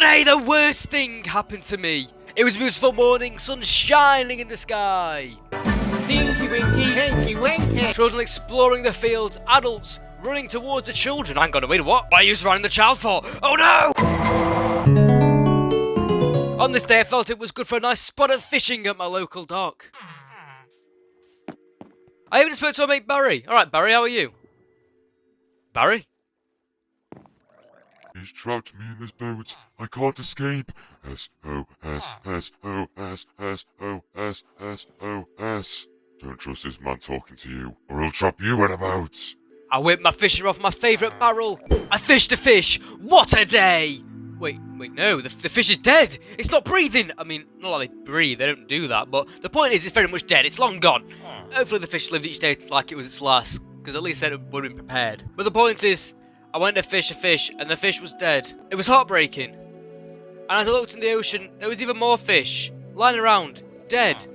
Today the worst thing happened to me. It was a beautiful morning, sun shining in the sky. Tinky winky, hinky winky. Children exploring the fields, adults running towards the children. Hang on, wait, what? What are you running the child for? Oh no! On this day I felt it was good for a nice spot of fishing at my local dock. I even spoke to my mate Barry. Alright Barry, how are you? Barry? He's trapped me in this boat. I can't escape. S-O-S-S-O-S-S-O-S-S-O-S. Don't trust this man talking to you, or he'll trap you in a boat. I whipped my fisher off my favourite barrel. I fished a fish. What a day! Wait, no, the fish is dead. It's not breathing. I mean, not like they breathe, they don't do that, but the point is it's very much dead. It's long gone. Hopefully the fish lived each day like it was its last, because at least it would have been prepared. But the point is, I went to fish a fish, and the fish was dead. It was heartbreaking. And as I looked in the ocean, there was even more fish, lying around, dead.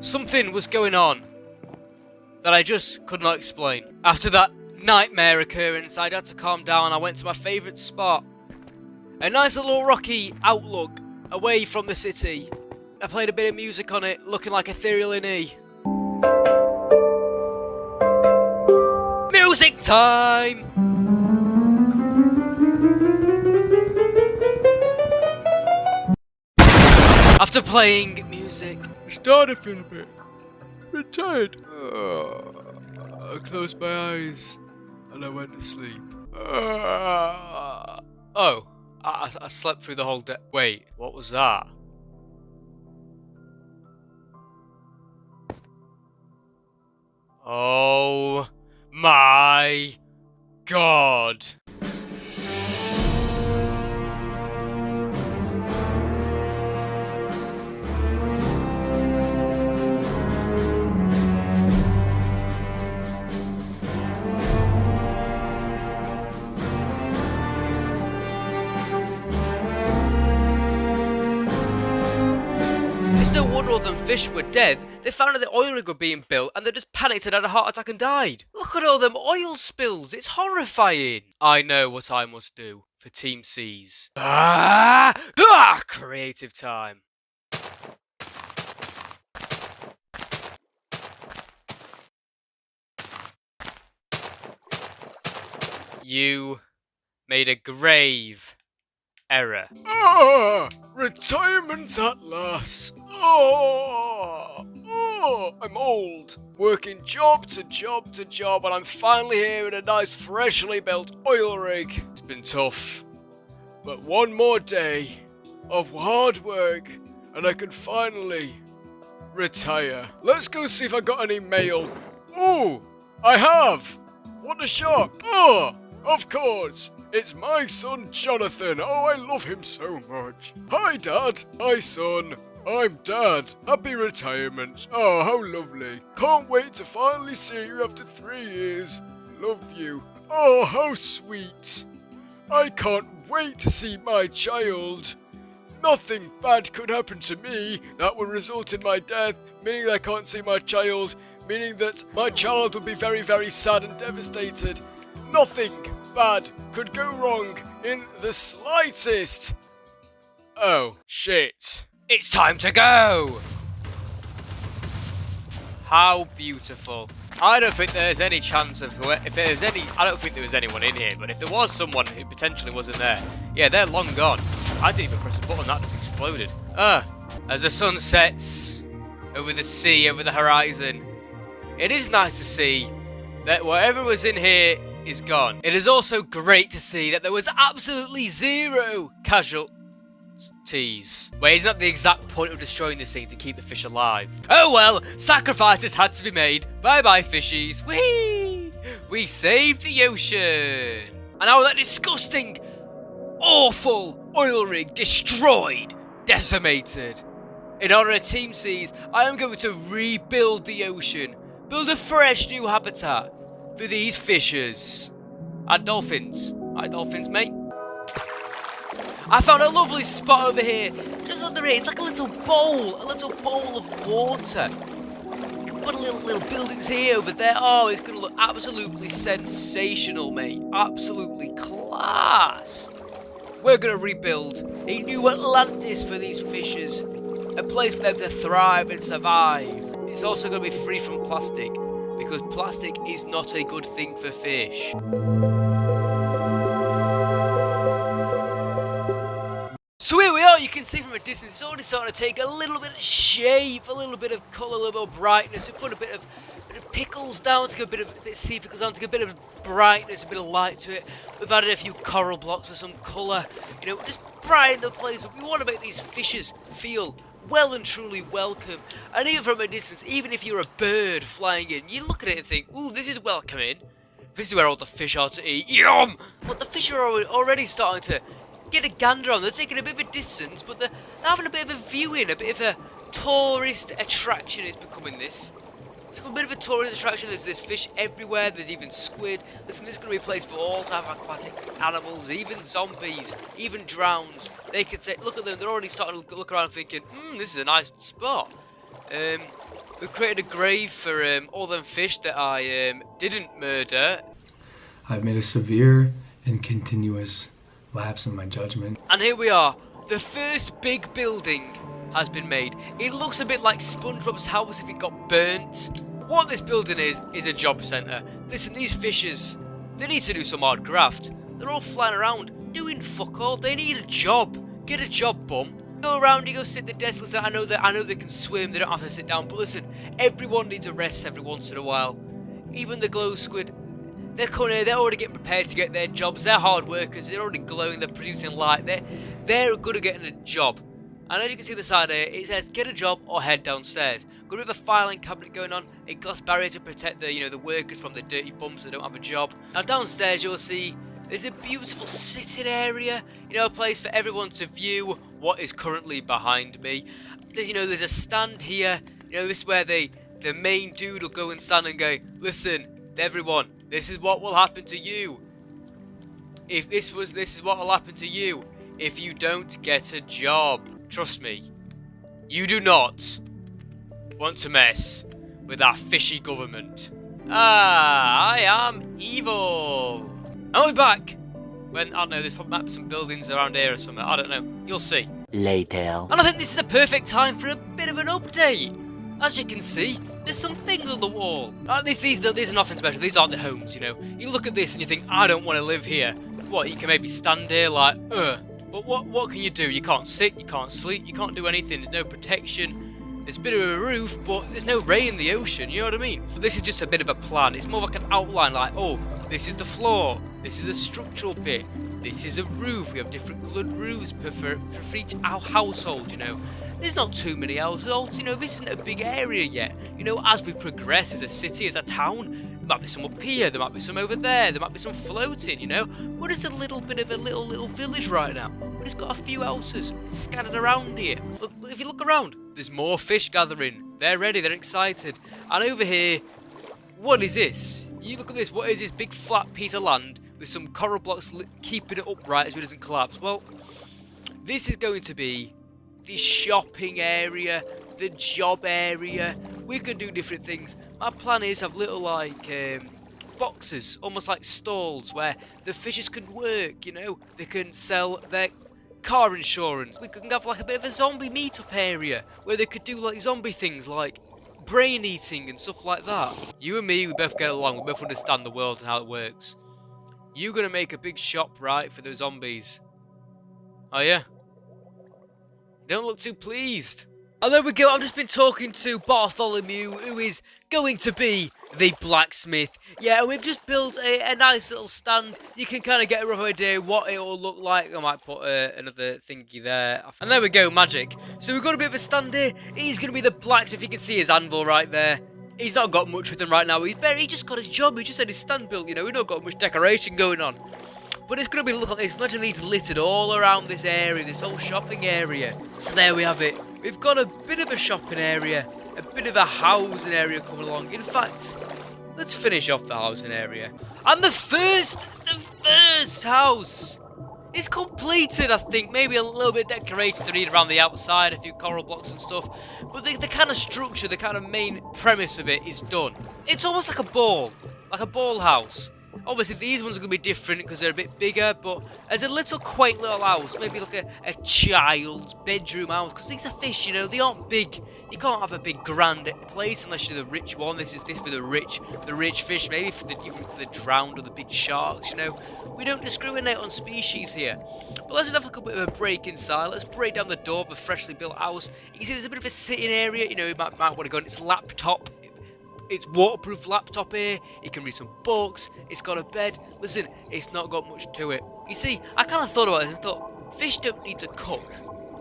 Something was going on that I just could not explain. After that nightmare occurrence, I had to calm down. I went to my favourite spot. A nice little rocky outlook away from the city. I played a bit of music on it, looking like Ethereal in E. Music time! After playing music, I started feeling a bit tired. I closed my eyes and I went to sleep. I slept through the whole day. Wait, what was that? Oh my God. It's no wonder all them fish were dead. They found out the oil rig were being built and they just panicked and had a heart attack and died. Look at all them oil spills. It's horrifying. I know what I must do for Team C's. Creative time. You made a grave error. Retirement at last. I'm old. Working job to job to job, and I'm finally here in a nice freshly built oil rig. It's been tough, but one more day of hard work and I can finally retire. Let's go see if I got any mail. Oh, I have. What a shock. Oh, of course. It's my son Jonathan. Oh, I love him so much. Hi, Dad. Hi, son. I'm Dad. Happy retirement. Oh, how lovely. Can't wait to finally see you after 3 years. Love you. Oh, how sweet. I can't wait to see my child. Nothing bad could happen to me that would result in my death, meaning that I can't see my child, meaning that my child would be very, very sad and devastated. Nothing bad could go wrong in the slightest. Oh, shit. It's time to go! How beautiful. I don't think there's any chance of I don't think there was anyone in here, but if there was someone who potentially wasn't there, yeah, they're long gone. I didn't even press a button, that just exploded. As the sun sets over the sea, over the horizon, it is nice to see that whatever was in here is gone. It is also great to see that there was absolutely zero casualties. Wait, isn't that the exact point of destroying this thing to keep the fish alive? Oh well, sacrifices had to be made. Bye bye fishies. Whee! We saved the ocean. And now that disgusting, awful oil rig destroyed, decimated. In honor of Team C's, I am going to rebuild the ocean. Build a fresh new habitat for these fishers. And dolphins. Hi dolphins, mate. I found a lovely spot over here. Just under here, it's like a little bowl of water. You can put little buildings here, over there. Oh, it's going to look absolutely sensational, mate. Absolutely class. we're going to rebuild a new Atlantis for these fishes. A place for them to thrive and survive. It's also going to be free from plastic, because plastic is not a good thing for fish. So here we are, you can see from a distance, it's already starting to take a little bit of shape, a little bit of colour, a little bit of brightness. We put a bit of pickles down to get a bit of sea pickles down to get a bit of brightness, a bit of light to it. We've added a few coral blocks for some colour, you know, just brighten the place up. We want to make these fishes feel well and truly welcome. And even from a distance, even if you're a bird flying in, you look at it and think, ooh, this is welcoming. This is where all the fish are to eat. Yum! But the fish are already starting to get a gander on. They're taking a bit of a distance, but they're having a bit of a viewing, a bit of a tourist attraction is becoming this. It's a bit of a tourist attraction. There's fish everywhere. There's even squid. Listen, this is going to be a place for all type of aquatic animals, even zombies, even drowns. They can say, look at them. They're already starting to look around thinking, this is a nice spot. We've created a grave for all them fish that I didn't murder. I've made a severe and continuous lapse in my judgment. And here we are. The first big building has been made. It looks a bit like SpongeBob's house if it got burnt. What this building is a job centre. Listen, these fishes, they need to do some hard graft. They're all flying around doing fuck all. They need a job. Get a job, bum. Go around, you go sit at the desk. Listen, I know they can swim. They don't have to sit down. But listen, everyone needs a rest every once in a while. Even the glow squid. They're coming here, they're already getting prepared to get their jobs. They're hard workers. They're already glowing. They're producing light. They're good at getting a job. And as you can see on the side here, it says get a job or head downstairs. Got a bit of a filing cabinet going on, a glass barrier to protect the workers from the dirty bums that don't have a job. Now downstairs you'll see there's a beautiful sitting area, a place for everyone to view what is currently behind me. There's a stand here. This is where the main dude will go and stand and go, listen, everyone, this is what will happen to you. This is what will happen to you if you don't get a job. Trust me, you do not want to mess with our fishy government. I am evil. I'll be back when, I don't know, there's might be some buildings around here or something. I don't know. You'll see. Later. And I think this is a perfect time for a bit of an update. As you can see, there's some things on the wall. These are nothing special. These aren't the homes, You look at this and you think, I don't want to live here. What, you can maybe stand here like, But what can you do? You can't sit, you can't sleep, you can't do anything. There's no protection. There's a bit of a roof, but there's no rain in the ocean, you know what I mean? So this is just a bit of a plan. It's more like an outline, like, oh, this is the floor, this is the structural bit, this is a roof. We have different coloured roofs for each household, There's not too many households, this isn't a big area yet. As we progress as a city, as a town, there might be some up here, there might be some over there might be some floating, We're just a little bit of a little village right now. But it's got a few houses scattered around here. Look, if you look around, there's more fish gathering. They're ready, they're excited. And over here, what is this? You look at this, what is this big flat piece of land with some coral blocks keeping it upright so it doesn't collapse? Well, this is going to be the shopping area, the job area. We can do different things. My plan is have little boxes, almost like stalls where the fishes can work, They can sell their car insurance. We can have like a bit of a zombie meetup area where they could do like zombie things like brain eating and stuff like that. You and me, we both get along, we both understand the world and how it works. You're gonna make a big shop, right, for the zombies? Oh yeah? You don't look too pleased. And there we go, I've just been talking to Bartholomew, who is going to be the blacksmith. Yeah, and we've just built a nice little stand. You can kind of get a rough idea what it will look like. I might put another thingy there. And there we go, magic. So we've got a bit of a stand here. He's going to be the blacksmith. You can see his anvil right there. He's not got much with him right now. He just got his job. He just had his stand built, We've not got much decoration going on. But it's going to be look like this. Imagine these littered all around this area, this whole shopping area. So there we have it. We've got a bit of a shopping area, a bit of a housing area coming along. In fact, let's finish off the housing area. And the first house is completed, I think. Maybe a little bit of decorations to need around the outside, a few coral blocks and stuff. But the kind of structure, the kind of main premise of it is done. It's almost like a ball house. Obviously, these ones are going to be different because they're a bit bigger, but as a little quaint little house, maybe like a child's bedroom house, because these are fish, you know, they aren't big. You can't have a big grand place unless you're the rich one. This for the rich fish, maybe even for the drowned or the big sharks, you know. We don't discriminate on species here. But let's just have a bit of a break inside. Let's break down the door of a freshly built house. You can see there's a bit of a sitting area, you know, you might want to go on its laptop. It's waterproof laptop here, it can read some books, it's got a bed. Listen, it's not got much to it. You see, I kind of thought about this and thought, fish don't need to cook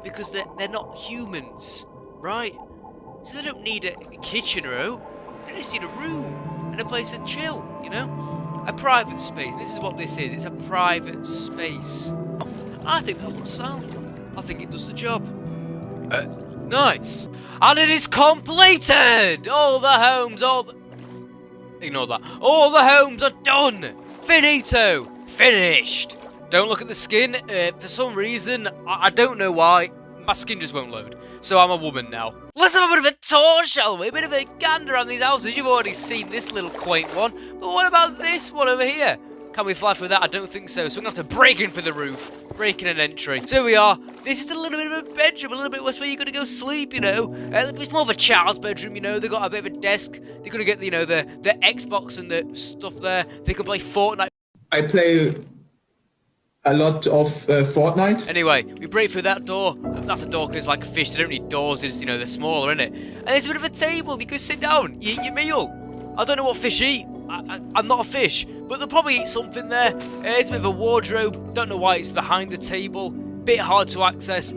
because they're not humans, right? So they don't need a kitchen row, they just need a room and a place to chill, you know? A private space. This is what this is, it's a private space. I think that looks sound. I think it does the job. Nice. And it is completed! All the homes, ignore that. All the homes are done! Finito! Finished! Don't look at the skin. For some reason, I don't know why, my skin just won't load. So I'm a woman now. Let's have a bit of a tour, shall we? A bit of a gander around these houses. You've already seen this little quaint one. But what about this one over here? Can we fly through that? I don't think so. So we're going to have to break in for the roof. Break in an entry. So here we are. This is a little bit of a bedroom. A little bit where you're going to go sleep, you know. It's more of a child's bedroom, you know. They've got a bit of a desk. They're going to get, you know, the Xbox and the stuff there. They can play Fortnite. I play a lot of Fortnite. Anyway, we break through that door. That's a door because, like, fish, they don't need doors. It's, you know, they're smaller, innit? And there's a bit of a table. You can sit down. You eat your meal. I don't know what fish eat. I'm not a fish, but they'll probably eat something there. There's a bit of a wardrobe. Don't know why it's behind the table. Bit hard to access.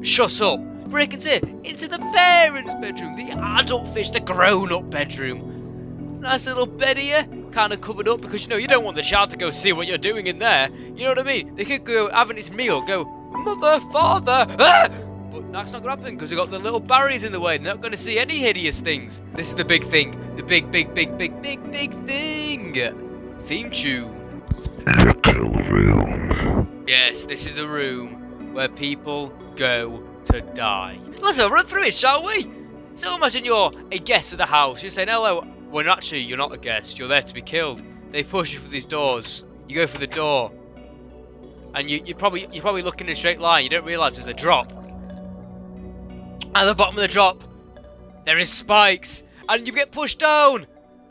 Shut up. Break into the parents' bedroom. The adult fish, the grown-up bedroom. Nice little bed here. Kind of covered up because, you know, you don't want the child to go see what you're doing in there. You know what I mean? They could go having its meal, go, mother, father, ah! But that's not going to happen because we've got the little barriers in the way. They're not going to see any hideous things. This is the big thing. The big thing. Theme tune. The kill room. Yes, this is the room where people go to die. Let's have a run through it, shall we? So imagine you're a guest of the house. You're saying hello. When actually you're not a guest. You're there to be killed. They push you through these doors. You go for the door. And you're probably looking in a straight line. You don't realise there's a drop. At the bottom of the drop, there is spikes, and you get pushed down.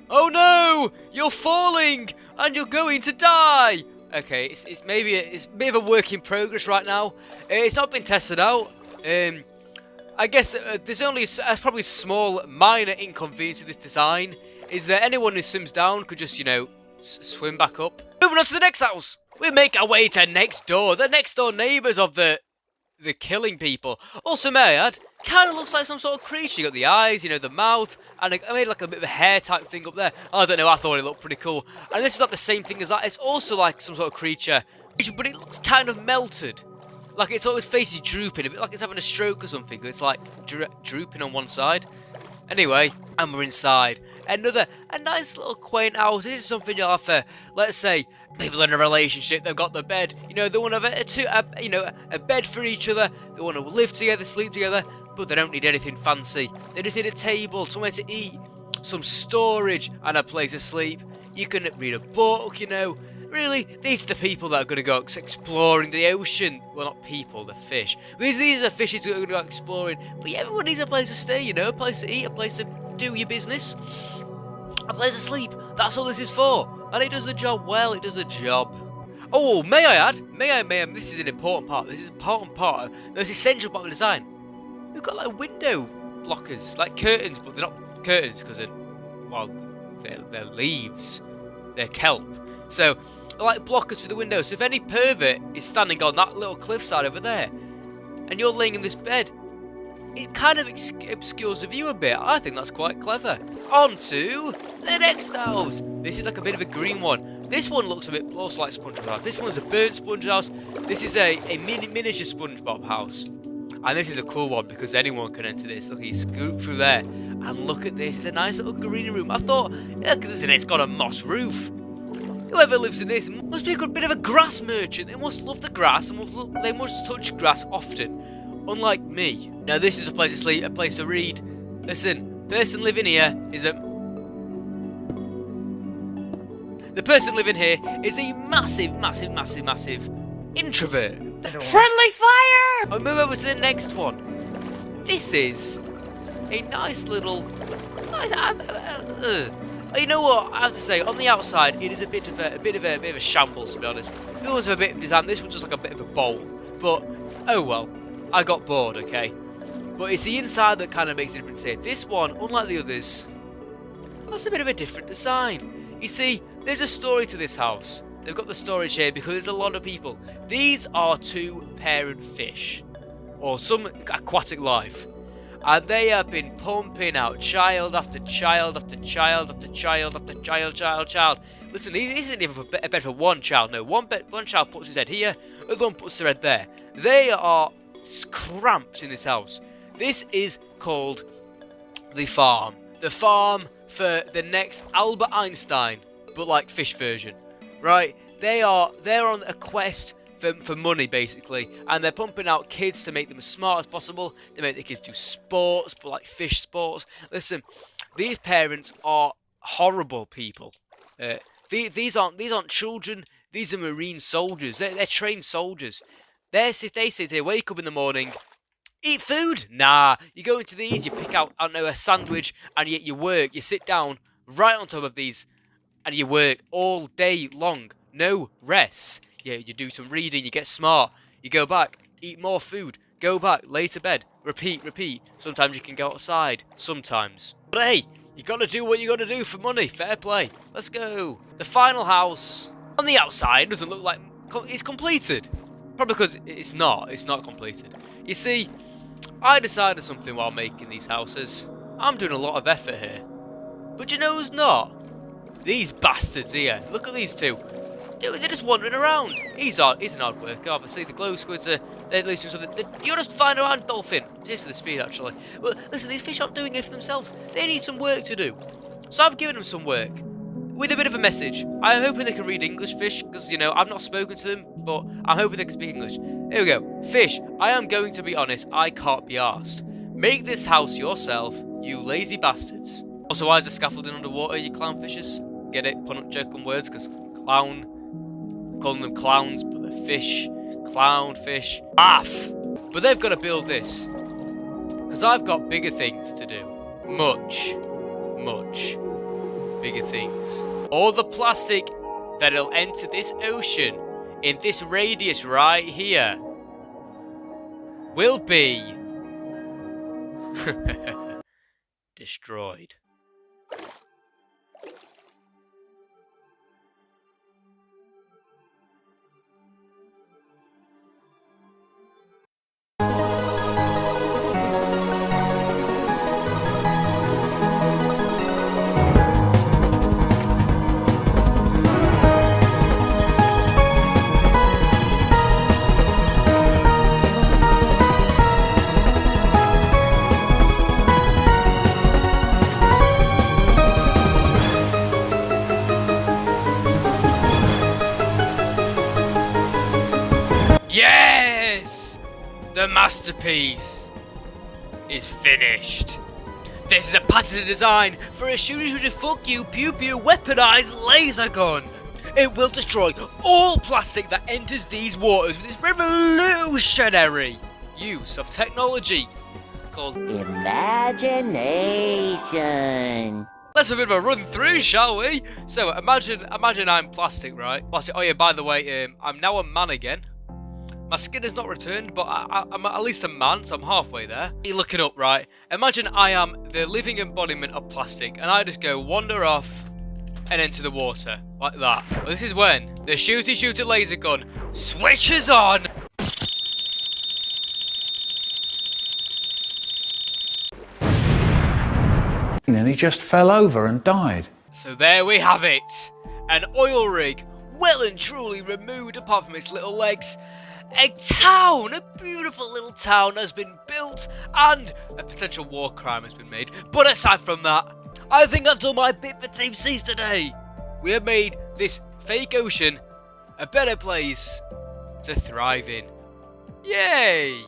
Oh no, you're falling, and you're going to die. Okay, it's maybe it's a bit of a work in progress right now. It's not been tested out. I guess there's only probably a small, minor inconvenience to this design. Is that anyone who swims down could just, you know, swim back up. Moving on to the next house. We make our way to next door. The next door neighbours of the killing people. Also, may I add, kind of looks like some sort of creature. You got the eyes, you know, the mouth, and I made like a bit of a hair type thing up there. I don't know, I thought it looked pretty cool. And this is not the same thing as that. It's also like some sort of creature, but it looks kind of melted. Like it's always face is drooping, a bit like it's having a stroke or something. It's like drooping on one side. Anyway, and we're inside. A nice little quaint house. This is something you'll have for, let's say, people in a relationship. They've got the bed. You know, they want to have a bed for each other. They want to live together, sleep together, but they don't need anything fancy. They just need a table, somewhere to eat, some storage, and a place to sleep. You can read a book, you know. Really, these are the people that are going to go exploring the ocean. Well, not people, the fish. These are the fishes that are going to go exploring. But yeah, everyone needs a place to stay, you know, a place to eat, a place to do your business, a place to sleep. That's all this is for. And it does the job well, it does the job. Oh, may I add, this is an important part. This is an important part, the most essential part of the design. We've got like window blockers, like curtains, but they're not curtains because they're leaves. They're kelp. So, like blockers for the windows. So if any pervert is standing on that little cliffside over there, and you're laying in this bed, it kind of obscures the view a bit. I think that's quite clever. On to the next house. This is like a bit of a green one. This one looks a bit also like SpongeBob house. This one's a burnt sponge house. This is a miniature SpongeBob house. And this is a cool one because anyone can enter this. Look, you scoot through there. And look at this. It's a nice little green room. I thought, yeah, because it's got a moss roof. Whoever lives in this must be a good bit of a grass merchant. They must love the grass and they must touch grass often. Unlike me. Now this is a place to sleep, a place to read. Listen, person living here is a... The person living here is a massive introvert. Friendly fire! I'll move over to the next one. This is a nice little... You know what? I have to say, on the outside, it is a bit of a shambles, to be honest. The ones are a bit designed. This one's just like a bit of a bowl. But oh well, I got bored. Okay. But it's the inside that kind of makes a difference here. This one, unlike the others, has a bit of a different design. You see, there's a story to this house. They've got the storage here because there's a lot of people. These are two-parent fish, or some aquatic life. And they have been pumping out child after child after child after child after child. Listen, this isn't even a bed for one child. No, one child puts his head here, the other one puts their head there. They are cramped in this house. This is called the farm. The farm for the next Albert Einstein, but like fish version, right? They're on a quest for money, basically, and they're pumping out kids to make them as smart as possible. They make the kids do sports, but like fish sports. Listen, these parents are horrible people. These aren't children. These are Marine soldiers. They're trained soldiers. They sit here, wake up in the morning, eat food. Nah, you go into these, you pick out, I don't know, a sandwich, and you work. You sit down right on top of these, and you work all day long. No rest. Yeah, you do some reading, you get smart, you go back, eat more food, go back, lay to bed, repeat. Sometimes you can go outside, sometimes. But hey, you gotta do what you gotta do for money, fair play. Let's go. The final house, on the outside, doesn't look like it's completed. Probably because it's not completed. You see, I decided something while making these houses. I'm doing a lot of effort here. But you know who's not? These bastards here. Look at these two. Dude, they're just wandering around. He's an odd worker, obviously. The glow squids are losing something. You're just flying around, dolphin. Cheers for the speed, actually. But listen, these fish aren't doing it for themselves. They need some work to do. So I've given them some work. With a bit of a message. I'm hoping they can read English, fish, because, you know, I've not spoken to them, but I'm hoping they can speak English. Here we go. Fish, I am going to be honest, I can't be arsed. Make this house yourself, you lazy bastards. Also, why is the scaffolding underwater, you clownfishes? Get it? Pun up joke on words, because clown... calling them clowns, but they're fish. Clownfish. Laugh! But they've got to build this. Because I've got bigger things to do. Much bigger things. All the plastic that'll enter this ocean in this radius right here will be destroyed. Yes! The masterpiece is finished. This is a patented design for a shooty fuck you pew pew weaponized laser gun. It will destroy all plastic that enters these waters with its revolutionary use of technology called imagination. Let's have a bit of a run through, shall we? So imagine I'm plastic, right? Plastic. Oh yeah, by the way, I'm now a man again. My skin has not returned, but I'm at least a man, so I'm halfway there. You're looking up, right? Imagine I am the living embodiment of plastic, and I just go wander off and into the water, like that. Well, this is when the shooty laser gun switches on. And he just fell over and died. So there we have it. An oil rig, well and truly removed apart from its little legs. A town, a beautiful little town has been built, and a potential war crime has been made. But aside from that, I think I've done my bit for Team C's today. We have made this fake ocean a better place to thrive in. Yay!